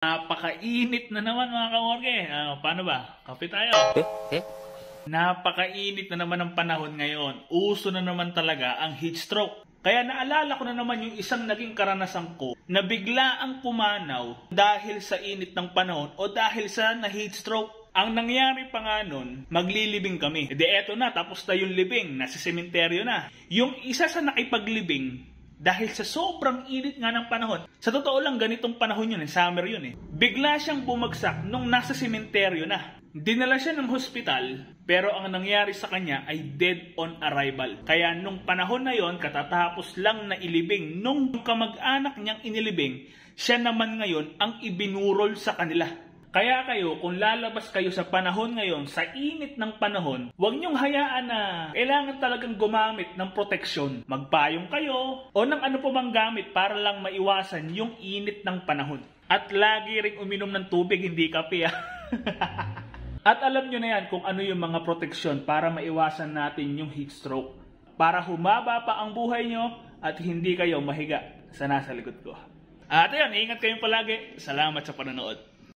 Napakainit na naman mga kamorge. Paano ba? Kape tayo. Napakainit na naman ang panahon ngayon. Uso na naman talaga ang heat stroke. Kaya naalala ko na naman yung isang naging karanasan ko na bigla ang pumanaw dahil sa init ng panahon o dahil sa na-heat stroke. Ang nangyari pa nga nun, maglilibing kami. Eto na, tapos na yung libing, nasa sementeryo na. Yung isa sa nakipaglibing, dahil sa sobrang init nga ng panahon, sa totoo lang ganitong panahon yun, summer yun bigla siyang bumagsak nung nasa sementeryo na. Dinala siya ng hospital, pero ang nangyari sa kanya ay dead on arrival. Kaya nung panahon na yon, katatapos lang na ilibing, nung kamag-anak niyang inilibing, siya naman ngayon ang ibinurol sa kanila. Kaya kayo, kung lalabas kayo sa panahon ngayon, sa init ng panahon, huwag niyong hayaan na kailangan talagang gumamit ng proteksyon. Magpayong kayo o ng ano po bang gamit para lang maiwasan yung init ng panahon. At lagi ring uminom ng tubig, hindi kape At alam nyo na yan kung ano yung mga proteksyon para maiwasan natin yung heat stroke. Para humaba pa ang buhay nyo at hindi kayo mahiga sa nasa likod ko. At ayan, ingat kayong palagi. Salamat sa panonood.